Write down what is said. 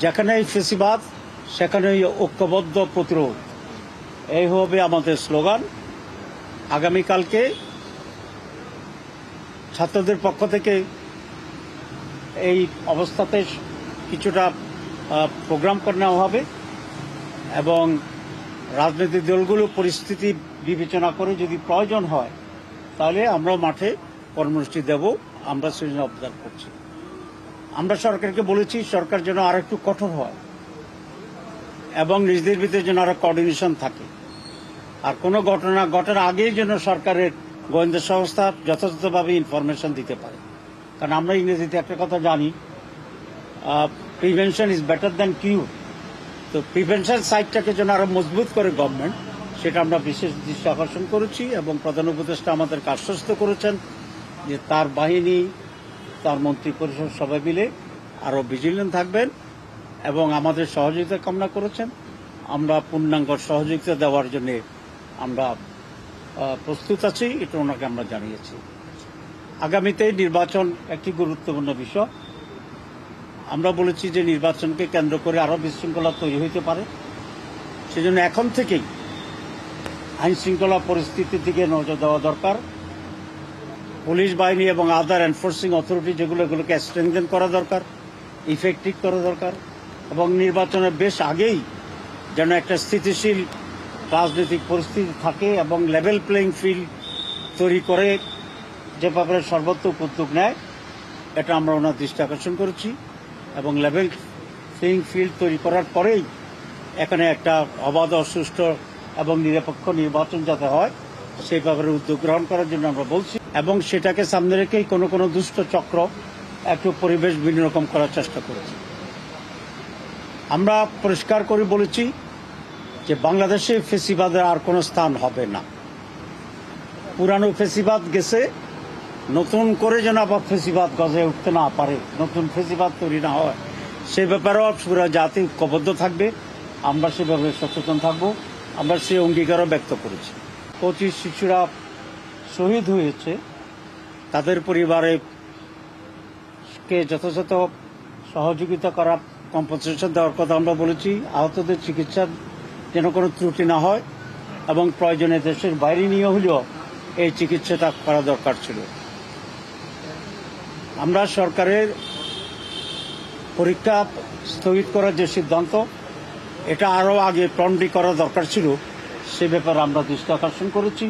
যেখানেই ফেসিবাদ সেখানেই ঐক্যবদ্ধ প্রতিরোধ, এই হবে আমাদের স্লোগান। আগামীকালকে ছাত্রদের পক্ষ থেকে এই অবস্থাতে কিছুটা প্রোগ্রাম করে নেওয়া হবে এবং রাজনৈতিক দলগুলো পরিস্থিতি বিবেচনা করে যদি প্রয়োজন হয় তাহলে আমরাও মাঠে কর্মসূচি দেব। আমরা সেজন্য অবদান করছি। আমরা সরকারকে বলেছি সরকার যেন আর একটু কঠোর হয় এবং নিজেদের ভিতরে যেন আরো কোঅর্ডিনেশন থাকে, আর কোনো ঘটনা ঘটার আগেই যেন সরকারের গোয়েন্দা সংস্থা যথাযথভাবে ইনফরমেশন দিতে পারে। কারণ আমরা ইংরেজিতে একটা কথা জানি, প্রিভেনশন ইজ বেটার দ্যান কিউর। তো প্রিভেনশন সাইডটাকে যেন আরো মজবুত করে গভর্নমেন্ট, সেটা আমরা বিশেষ দৃষ্টি আকর্ষণ করেছি এবং প্রধান উপদেষ্টা আমাদেরকে আশ্বস্ত করেছেন যে তার বাহিনী, তার মন্ত্রী পরিষদ সবাই মিলে আরো ভিজিলেন্ট থাকবেন এবং আমাদের সহযোগিতা কামনা করেছেন। আমরা পূর্ণাঙ্গ সহযোগিতা দেওয়ার জন্য আমরা প্রস্তুত আছি, এটা ওনাকে আমরা জানিয়েছি। আগামীতে নির্বাচন একটি গুরুত্বপূর্ণ বিষয়। আমরা বলেছি যে নির্বাচনকে কেন্দ্র করে আরো বিশৃঙ্খলা তৈরি হইতে পারে, সেজন্য এখন থেকেই আইন শৃঙ্খলা পরিস্থিতির দিকে নজর দেওয়া দরকার। পুলিশ বাহিনী এবং আদার এনফোর্সিং অথরিটি এগুলোকে স্ট্রেংথেন করা দরকার, ইফেক্টিভ করা দরকার এবং নির্বাচনের বেশ আগেই যেন একটা স্থিতিশীল রাজনৈতিক পরিস্থিতি থাকে এবং লেভেল প্লেইং ফিল্ড তৈরি করে যে ব্যাপারে সর্বোত্তম উদ্যোগ নেয়, এটা আমরা ওনার দৃষ্টি আকর্ষণ করেছি এবং লেভেল প্লেইং ফিল্ড তৈরি করার পরেই এখানে একটা অবাধ, সুষ্ঠু এবং নিরপেক্ষ নির্বাচন যাতে হয় সেই ব্যাপারে উদ্যোগ গ্রহণ করার জন্য আমরা বলছি এবং সেটাকে সামনে রেখেই কোনো দুষ্ট চক্র একটু পরিবেশ ভিন্ন রকম করার চেষ্টা করেছে। আমরা পরিষ্কার করে বলেছি যে বাংলাদেশে ফেসিবাদের আর কোনো স্থান হবে না। পুরানো ফেসিবাদ গেছে, নতুন করে যেন আবার ফেসিবাদ গজে উঠতে না পারে, নতুন ফেসিবাদ তৈরি না হয়, সে ব্যাপারেও পুরো জাতি ঐক্যবদ্ধ থাকবে। আমরা সে ব্যাপারে সচেতন থাকব, আমরা সে অঙ্গীকারও ব্যক্ত করেছি। 25 শিশুরা শহীদ হয়েছে, তাদের পরিবারে যথাযথ সহযোগিতা করা, কম্পেনসেশন দেওয়ার কথা আমরা বলেছি। আহতদের চিকিৎসার যেন কোনো ত্রুটি না হয় এবং প্রয়োজনে দেশের বাইরে নিয়ে হলেও এই চিকিৎসাটা করা দরকার ছিল। আমরা সরকারের পরীক্ষা স্থগিত করার যে সিদ্ধান্ত, এটা আরও আগে প্রম্পটলি করা দরকার ছিল, সে ব্যাপারে আমরা দৃষ্টি আকর্ষণ করেছি।